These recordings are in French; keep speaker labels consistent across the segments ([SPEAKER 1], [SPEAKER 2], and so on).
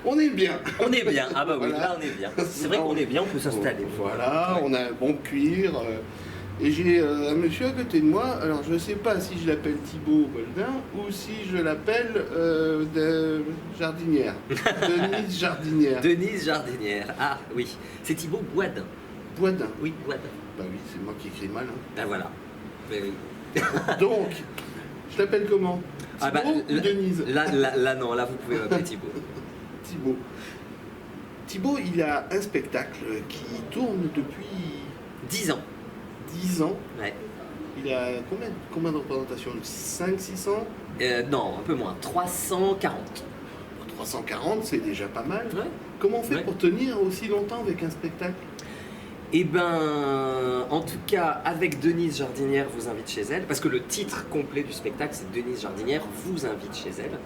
[SPEAKER 1] On est bien.
[SPEAKER 2] On est bien, ah bah oui,
[SPEAKER 1] Voilà.
[SPEAKER 2] là on est bien. C'est vrai qu'on est bien, on peut s'installer.
[SPEAKER 1] Voilà, on a un bon cuir. Et j'ai un monsieur à côté de moi, alors je ne sais pas si je l'appelle Thibaut Boldin ou si je l'appelle Jardinière. Denise Jardinière.
[SPEAKER 2] Denise Jardinière, ah oui, c'est Thibaut Boisdin.
[SPEAKER 1] Boisdin.
[SPEAKER 2] Oui, Boisdin.
[SPEAKER 1] Bah oui, c'est moi qui écris mal. Hein.
[SPEAKER 2] Ah voilà. Mais oui.
[SPEAKER 1] Donc, je l'appelle comment
[SPEAKER 2] Ah bah,
[SPEAKER 1] Thibaut ou Denise
[SPEAKER 2] là, non, là vous pouvez m'appeler Thibaut.
[SPEAKER 1] Thibaut. Thibaut, il a un spectacle qui tourne depuis
[SPEAKER 2] 10 ans.
[SPEAKER 1] 10 ans.
[SPEAKER 2] Ouais.
[SPEAKER 1] Il a combien de représentations 5, 600
[SPEAKER 2] Non, un peu moins, 340.
[SPEAKER 1] 340, c'est déjà pas mal.
[SPEAKER 2] Ouais.
[SPEAKER 1] Comment on fait
[SPEAKER 2] Ouais.
[SPEAKER 1] pour tenir aussi longtemps avec un spectacle?
[SPEAKER 2] Eh ben, en tout cas, avec Denise Jardinière vous invite chez elle, parce que le titre complet du spectacle, c'est Denise Jardinière vous invite chez elle.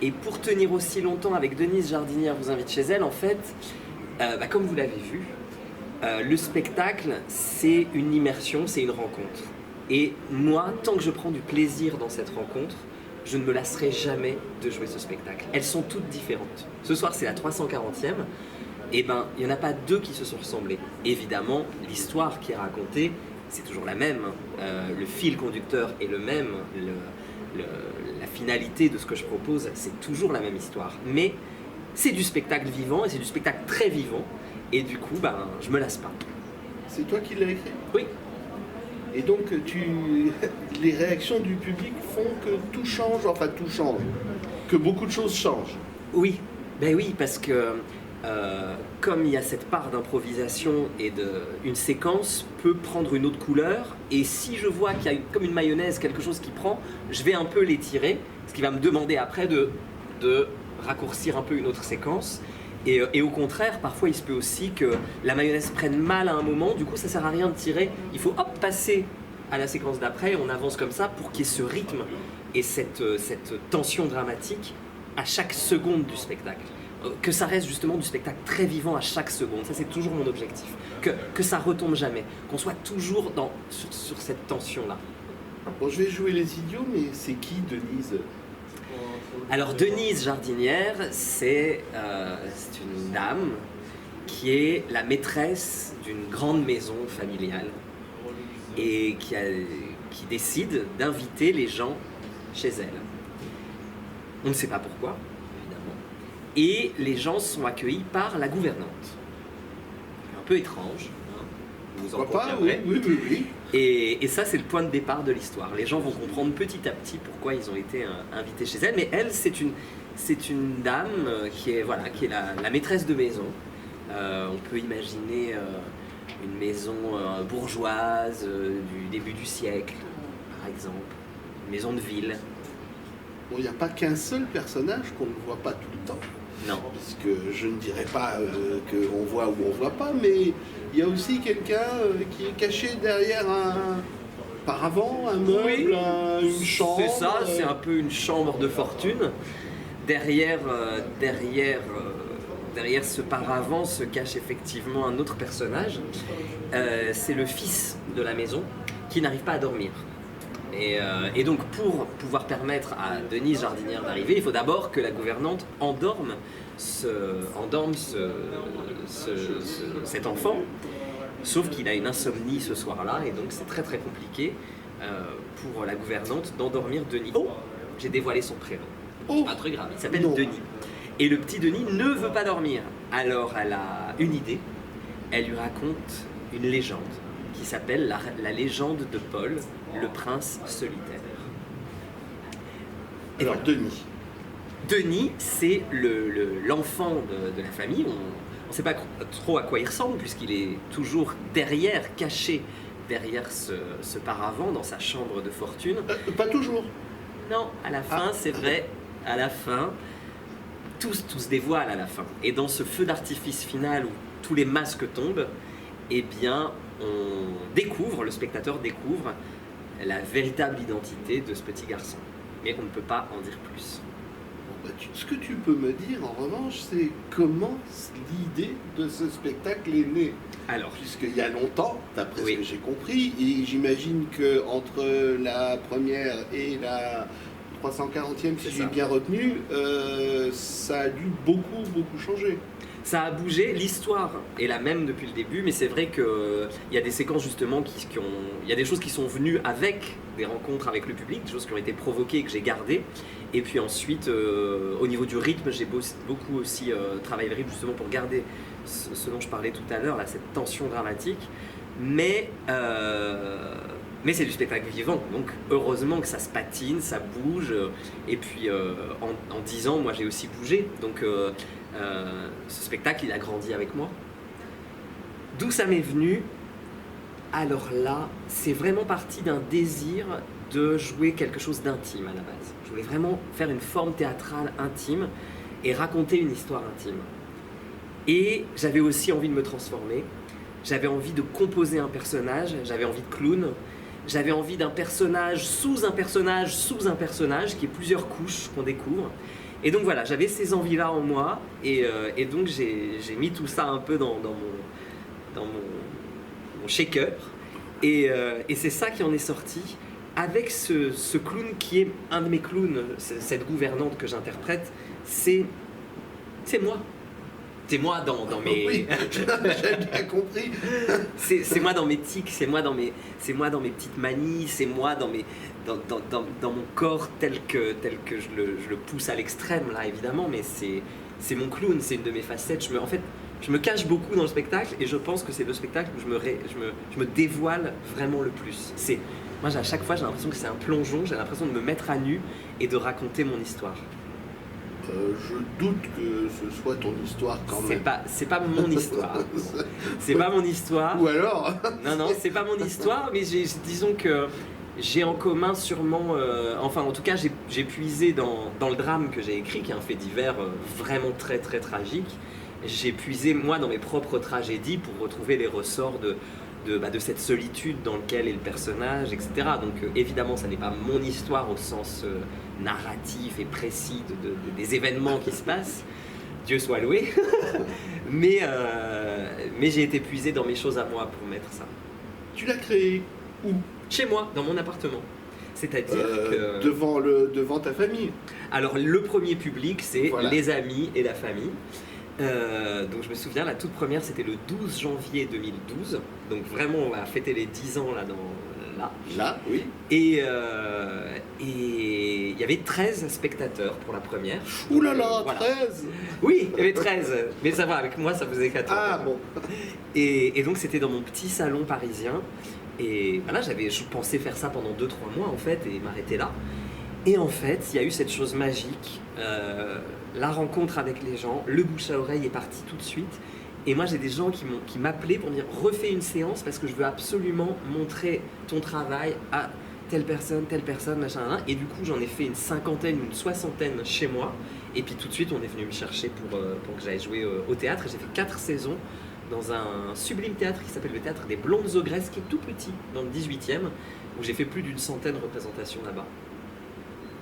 [SPEAKER 2] Et pour tenir aussi longtemps avec Denise Jardinière vous invite chez elle, en fait, comme vous l'avez vu, le spectacle, c'est une immersion, c'est une rencontre. Et moi, tant que je prends du plaisir dans cette rencontre, je ne me lasserai jamais de jouer ce spectacle. Elles sont toutes différentes. Ce soir, c'est la 340e. Et ben, il n'y en a pas deux qui se sont ressemblés. Évidemment, l'histoire qui est racontée, c'est toujours la même. Le fil conducteur est le même. La finalité de ce que je propose, c'est toujours la même histoire. Mais c'est du spectacle vivant, et c'est du spectacle très vivant. Et du coup, ben, je me lasse pas.
[SPEAKER 1] C'est toi qui l'as écrit?
[SPEAKER 2] Oui.
[SPEAKER 1] Et donc, les réactions du public font que tout change, enfin tout change, que beaucoup de choses changent.
[SPEAKER 2] Oui, ben oui, parce que comme il y a cette part d'improvisation et une séquence peut prendre une autre couleur, et si je vois qu'il y a comme une mayonnaise, quelque chose qui prend, je vais un peu l'étirer, ce qui va me demander après de raccourcir un peu une autre séquence. Et au contraire, parfois il se peut aussi que la mayonnaise prenne mal à un moment, du coup ça sert à rien de tirer, il faut hop passer à la séquence d'après, on avance comme ça pour qu'il y ait ce rythme et cette tension dramatique à chaque seconde du spectacle. Que ça reste justement du spectacle très vivant à chaque seconde, ça c'est toujours mon objectif, que ça retombe jamais, qu'on soit toujours sur cette tension-là.
[SPEAKER 1] Bon, je vais jouer les idiots, mais c'est qui Denise?
[SPEAKER 2] Alors Denise Jardinière, c'est une dame qui est la maîtresse d'une grande maison familiale et qui décide d'inviter les gens chez elle. On ne sait pas pourquoi, évidemment. Et les gens sont accueillis par la gouvernante. Un peu étrange, hein, vous en
[SPEAKER 1] Pourquoi pas?
[SPEAKER 2] conviendrez.
[SPEAKER 1] Oui.
[SPEAKER 2] Et ça, c'est le point de départ de l'histoire. Les gens vont comprendre petit à petit pourquoi ils ont été invités chez elle. Mais elle, c'est une dame qui est la maîtresse de maison. On peut imaginer une maison bourgeoise du début du siècle, par exemple. Une maison de ville.
[SPEAKER 1] Bon, il n'y a pas qu'un seul personnage qu'on ne voit pas tout le temps.
[SPEAKER 2] Non.
[SPEAKER 1] Parce que je ne dirais pas qu'on voit ou on ne voit pas, mais il y a aussi quelqu'un qui est caché derrière un paravent, un meuble,
[SPEAKER 2] Oui.
[SPEAKER 1] Une chambre.
[SPEAKER 2] C'est ça, c'est un peu une chambre de fortune. Derrière ce paravent se cache effectivement un autre personnage. C'est le fils de la maison qui n'arrive pas à dormir. Et donc pour pouvoir permettre à Denise Jardinière d'arriver, il faut d'abord que la gouvernante endorme cet enfant, sauf qu'il a une insomnie ce soir-là, et donc c'est très très compliqué pour la gouvernante d'endormir Denis. Oh, j'ai dévoilé son prénom.
[SPEAKER 1] Oh,
[SPEAKER 2] Pas très grave, il s'appelle
[SPEAKER 1] non.
[SPEAKER 2] Denis. Et le petit Denis ne veut pas dormir. Alors elle a une idée, elle lui raconte une légende qui s'appelle la légende de Paul, le prince solitaire. Et
[SPEAKER 1] Alors,
[SPEAKER 2] voilà.
[SPEAKER 1] Denis,
[SPEAKER 2] c'est l'enfant de la famille. On ne sait pas trop à quoi il ressemble, puisqu'il est toujours caché derrière ce paravent dans sa chambre de fortune.
[SPEAKER 1] pas toujours.
[SPEAKER 2] Non, à la fin, c'est vrai, à la fin, tout se dévoile à la fin. Et dans ce feu d'artifice final où tous les masques tombent, eh bien, le spectateur découvre la véritable identité de ce petit garçon. Mais on ne peut pas en dire plus.
[SPEAKER 1] Bon, ce que tu peux me dire, en revanche, c'est comment l'idée de ce spectacle est née.
[SPEAKER 2] Alors,
[SPEAKER 1] Puisqu'il y a longtemps, d'après
[SPEAKER 2] Oui.
[SPEAKER 1] ce que j'ai compris, et j'imagine qu'entre la première et la 340e,
[SPEAKER 2] C'est
[SPEAKER 1] si j'ai
[SPEAKER 2] ça.
[SPEAKER 1] bien retenu, ça a dû beaucoup changer.
[SPEAKER 2] Ça a bougé, l'histoire est la même depuis le début, mais c'est vrai qu'il y a des séquences justement il y a des choses qui sont venues avec des rencontres avec le public, des choses qui ont été provoquées et que j'ai gardées. Et puis ensuite, au niveau du rythme, j'ai beaucoup aussi travaillé le rythme justement pour garder ce dont je parlais tout à l'heure, là, cette tension dramatique. Mais c'est du spectacle vivant, donc heureusement que ça se patine, ça bouge. Et puis en 10 ans, moi j'ai aussi bougé, donc ce spectacle il a grandi avec moi. D'où ça m'est venu? Alors là, c'est vraiment parti d'un désir de jouer quelque chose d'intime à la base. Je voulais vraiment faire une forme théâtrale intime et raconter une histoire intime. Et j'avais aussi envie de me transformer. J'avais envie de composer un personnage, j'avais envie de clown, j'avais envie d'un personnage sous un personnage sous un personnage, qui est plusieurs couches qu'on découvre. Et donc voilà, j'avais ces envies-là en moi, et donc j'ai mis tout ça un peu dans mon shaker, et c'est ça qui en est sorti, avec ce clown qui est un de mes clowns, cette gouvernante que j'interprète, c'est moi. C'est moi dans mes...
[SPEAKER 1] Oui, j'ai bien compris.
[SPEAKER 2] c'est moi dans mes tics, c'est moi dans mes petites manies, c'est moi dans mon corps tel que je le pousse à l'extrême là évidemment, mais c'est mon clown, c'est une de mes facettes. Je me cache beaucoup dans le spectacle et je pense que c'est le spectacle où je me dévoile vraiment le plus. Moi à chaque fois j'ai l'impression que c'est un plongeon, j'ai l'impression de me mettre à nu et de raconter mon histoire.
[SPEAKER 1] Je doute que ce soit ton histoire quand même.
[SPEAKER 2] C'est pas mon histoire. C'est pas mon histoire.
[SPEAKER 1] Ou alors
[SPEAKER 2] Non, c'est pas mon histoire, mais disons que j'ai en commun sûrement... enfin, en tout cas, j'ai puisé dans le drame que j'ai écrit, qui est un fait divers vraiment très très tragique. J'ai puisé, moi, dans mes propres tragédies pour retrouver les ressorts de cette solitude dans laquelle est le personnage, etc. Donc évidemment, ça n'est pas mon histoire au sens narratif et précis des événements qui se passent, Dieu soit loué, mais j'ai été puisé dans mes choses à moi pour mettre ça.
[SPEAKER 1] Tu l'as créé où?
[SPEAKER 2] Chez moi, dans mon appartement. C'est-à-dire que...
[SPEAKER 1] Devant ta famille.
[SPEAKER 2] Alors le premier public, c'est
[SPEAKER 1] voilà.
[SPEAKER 2] Les amis et la famille. Donc je me souviens, la toute première c'était le 12 janvier 2012, donc vraiment on va fêter les 10 ans là.
[SPEAKER 1] Là, oui.
[SPEAKER 2] Et il y avait 13 spectateurs pour la première.
[SPEAKER 1] Ouh là là,
[SPEAKER 2] Voilà.
[SPEAKER 1] 13.
[SPEAKER 2] Oui, il y avait 13, mais ça va, avec moi ça faisait 14.
[SPEAKER 1] Ah bon.
[SPEAKER 2] Et donc c'était dans mon petit salon parisien, et voilà, je pensais faire ça pendant 2-3 mois en fait, et m'arrêter là. Et en fait, il y a eu cette chose magique, la rencontre avec les gens, le bouche à oreille est parti tout de suite. Et moi, j'ai des gens qui m'appelaient pour me dire « refais une séance parce que je veux absolument montrer ton travail à telle personne, machin, machin. » Et du coup, j'en ai fait une cinquantaine, une soixantaine chez moi. Et puis tout de suite, on est venu me chercher pour que j'aille jouer au théâtre. Et j'ai fait 4 saisons dans un sublime théâtre qui s'appelle le Théâtre des Blondes Ogresses, qui est tout petit, dans le 18e, où j'ai fait plus d'une centaine de représentations là-bas.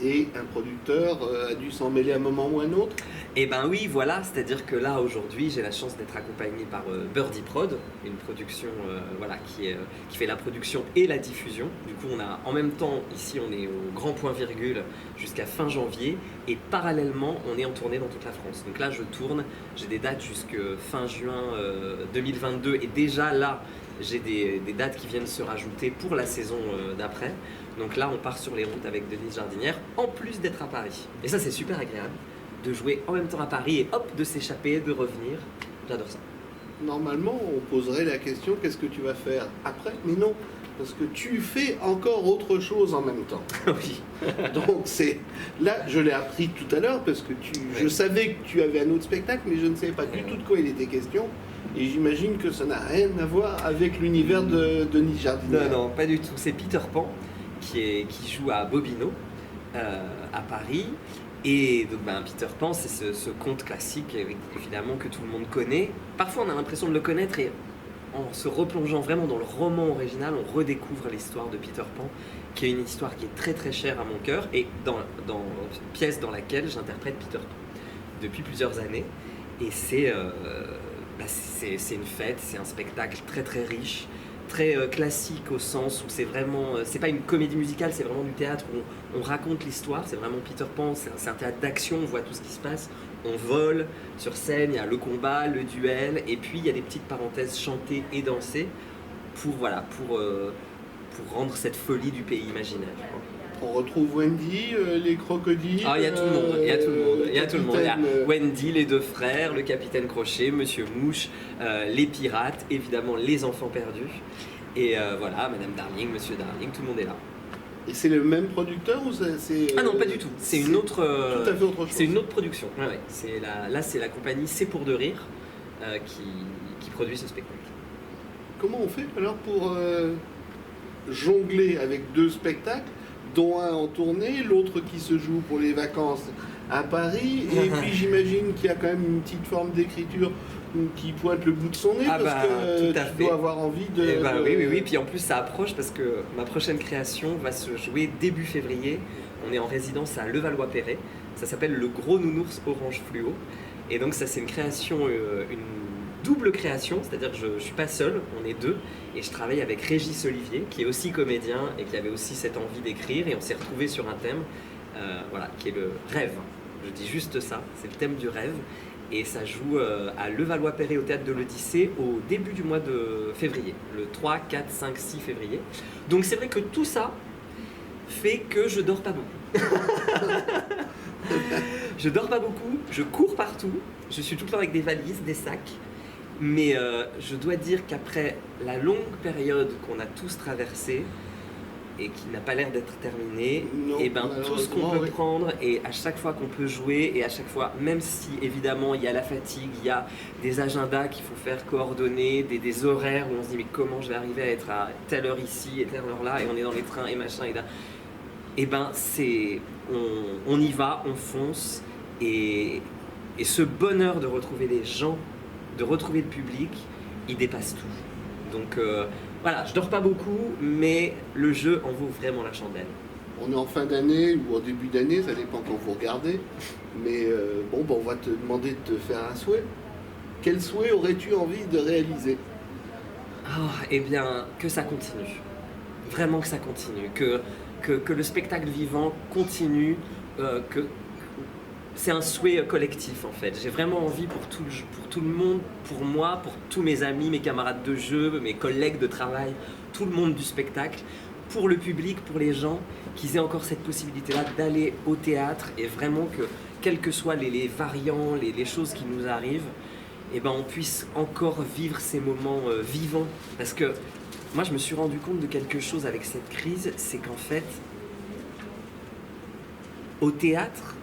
[SPEAKER 1] Et un producteur a dû s'en mêler à un moment ou à un autre?
[SPEAKER 2] Eh ben oui, voilà, c'est-à-dire que là, aujourd'hui, j'ai la chance d'être accompagné par Birdie Prod, une production qui fait la production et la diffusion. Du coup, on a en même temps, ici, on est au grand point virgule jusqu'à fin janvier, et parallèlement, on est en tournée dans toute la France. Donc là, je tourne, j'ai des dates jusqu'à fin juin 2022, et déjà là, j'ai des dates qui viennent se rajouter pour la saison d'après. Donc là, on part sur les routes avec Denise Jardinière, en plus d'être à Paris. Et ça, c'est super agréable, de jouer en même temps à Paris et hop, de s'échapper, de revenir. J'adore ça.
[SPEAKER 1] Normalement, on poserait la question, qu'est-ce que tu vas faire après? Mais non, parce que tu fais encore autre chose en même temps.
[SPEAKER 2] Oui.
[SPEAKER 1] Donc là, je l'ai appris tout à l'heure, parce que je savais que tu avais un autre spectacle, mais je ne savais pas du tout de quoi il était question. Et j'imagine que ça n'a rien à voir avec l'univers de Denise Jardinière.
[SPEAKER 2] Non, pas du tout. C'est Peter Pan qui joue à Bobino, à Paris. Et donc Peter Pan, c'est ce conte classique évidemment que tout le monde connaît. Parfois on a l'impression de le connaître, et en se replongeant vraiment dans le roman original, on redécouvre l'histoire de Peter Pan, qui est une histoire qui est très très chère à mon cœur, et dans une pièce dans laquelle j'interprète Peter Pan depuis plusieurs années. Et c'est une fête, c'est un spectacle très très riche, très classique au sens où c'est vraiment, c'est pas une comédie musicale, c'est vraiment du théâtre où on raconte l'histoire, c'est vraiment Peter Pan, c'est un théâtre d'action, on voit tout ce qui se passe, on vole sur scène, il y a le combat, le duel, et puis il y a des petites parenthèses chantées et dansées pour rendre cette folie du pays imaginaire.
[SPEAKER 1] On retrouve Wendy, les crocodiles.
[SPEAKER 2] Ah, il y a tout le monde, il y a tout le monde, il y a tout le monde. Il y a
[SPEAKER 1] capitaine,
[SPEAKER 2] Wendy, les deux frères, le capitaine Crochet, Monsieur Mouche, les pirates, évidemment les enfants perdus. Et voilà, Madame Darling, Monsieur Darling, tout le monde est là.
[SPEAKER 1] Et c'est le même producteur ou c'est...
[SPEAKER 2] Ah non, pas du tout. C'est une autre.
[SPEAKER 1] Tout à fait autre chose.
[SPEAKER 2] C'est une autre production. Ouais, ouais. Là, c'est la compagnie C'est pour de rire qui produit ce spectacle.
[SPEAKER 1] Comment on fait alors pour jongler avec deux spectacles, dont un en tournée, l'autre qui se joue pour les vacances à Paris, et puis j'imagine qu'il y a quand même une petite forme d'écriture qui pointe le bout de son nez,
[SPEAKER 2] Ah
[SPEAKER 1] parce que
[SPEAKER 2] tout à
[SPEAKER 1] tu
[SPEAKER 2] fait.
[SPEAKER 1] dois avoir envie de...
[SPEAKER 2] Oui, puis en plus ça approche parce que ma prochaine création va se jouer début février. On est en résidence à Levallois-Perret, ça s'appelle Le Gros Nounours Orange Fluo. Et donc ça c'est une création, une double création, c'est-à-dire que je ne suis pas seul, on est deux, et je travaille avec Régis Olivier, qui est aussi comédien et qui avait aussi cette envie d'écrire, et on s'est retrouvés sur un thème, voilà, qui est le rêve. Je dis juste ça, c'est le thème du rêve, et ça joue à Levallois-Perret au Théâtre de l'Odyssée au début du mois de février, le 3, 4, 5, 6 février. Donc c'est vrai que tout ça fait que je dors pas beaucoup. Je dors pas beaucoup, je cours partout, je suis tout le temps avec des valises, des sacs. Mais je dois dire qu'après la longue période qu'on a tous traversée et qui n'a pas l'air d'être terminée, et ben tout ce qu'on peut prendre et à chaque fois qu'on peut jouer et à chaque fois, même si évidemment il y a la fatigue, il y a des agendas qu'il faut faire coordonner, des horaires où on se dit mais comment je vais arriver à être à telle heure ici et telle heure là et on est dans les trains et machin et là, et ben c'est on y va, on fonce et ce bonheur de retrouver les gens, de retrouver le public, il dépasse tout. Donc voilà, je dors pas beaucoup, mais le jeu en vaut vraiment la chandelle.
[SPEAKER 1] On est en fin d'année ou en début d'année, ça dépend quand vous regardez. Mais bon, on va te demander de te faire un souhait. Quel souhait aurais-tu envie de réaliser?
[SPEAKER 2] Eh bien, que ça continue. Vraiment que ça continue. Que le spectacle vivant continue. C'est un souhait collectif en fait. J'ai vraiment envie pour tout le monde, pour moi, pour tous mes amis, mes camarades de jeu, mes collègues de travail, tout le monde du spectacle, pour le public, pour les gens, qu'ils aient encore cette possibilité-là d'aller au théâtre et vraiment que, quels que soient les variants, les choses qui nous arrivent, eh ben on puisse encore vivre ces moments vivants. Parce que moi je me suis rendu compte de quelque chose avec cette crise, c'est qu'en fait, au théâtre,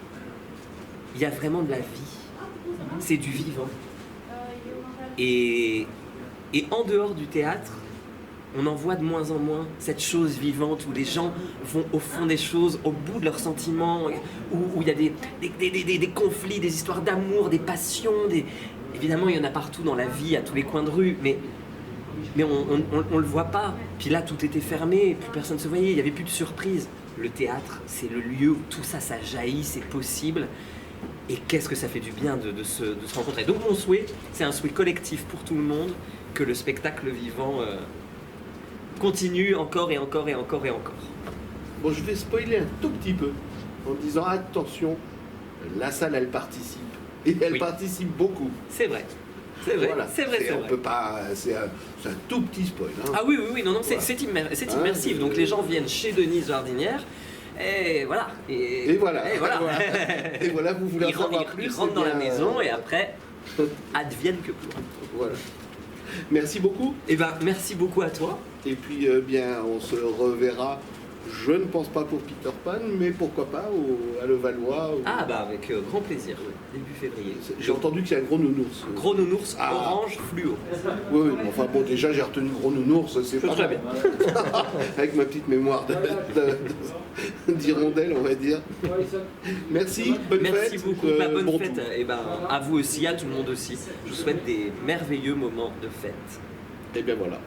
[SPEAKER 2] il y a vraiment de la vie, c'est du vivant. Et en dehors du théâtre, on en voit de moins en moins cette chose vivante où les gens vont au fond des choses, au bout de leurs sentiments, où il y a des conflits, des histoires d'amour, des passions. Évidemment, il y en a partout dans la vie, à tous les coins de rue, mais on le voit pas. Puis là, tout était fermé, plus personne ne se voyait, il n'y avait plus de surprise. Le théâtre, c'est le lieu où tout ça, ça jaillit, c'est possible. Et qu'est-ce que ça fait du bien de se rencontrer. Donc mon souhait, c'est un souhait collectif pour tout le monde, que le spectacle vivant continue encore et encore et encore et encore.
[SPEAKER 1] Bon, je vais spoiler un tout petit peu en disant attention, la salle elle participe. Et elle participe beaucoup.
[SPEAKER 2] C'est vrai. C'est vrai, voilà. C'est vrai.
[SPEAKER 1] On peut pas. C'est un tout petit spoil. Hein.
[SPEAKER 2] Ah oui, non,
[SPEAKER 1] voilà.
[SPEAKER 2] c'est immersif. Donc les gens viennent chez Denise Jardinière. Et voilà.
[SPEAKER 1] Et voilà. Et voilà, vous voulez en savoir plus.
[SPEAKER 2] Ils rentrent dans la maison et après, advienne que pourra.
[SPEAKER 1] Voilà. Merci beaucoup.
[SPEAKER 2] Eh ben, merci beaucoup à toi.
[SPEAKER 1] Et puis, bien, on se reverra. Je ne pense pas pour Peter Pan, mais pourquoi pas à Levallois.
[SPEAKER 2] Ah bah avec grand plaisir, début février.
[SPEAKER 1] J'ai entendu qu'il y a un gros nounours.
[SPEAKER 2] Gros nounours orange fluo.
[SPEAKER 1] Oui, enfin bon, déjà j'ai retenu gros nounours, c'est pas
[SPEAKER 2] très bien.
[SPEAKER 1] Avec ma petite mémoire d'hirondelle, on va dire. Merci, bonne fête.
[SPEAKER 2] Merci beaucoup, bonne fête. Et ben, à vous aussi, à tout le monde aussi. Je vous souhaite des merveilleux moments de fête.
[SPEAKER 1] Et bien voilà.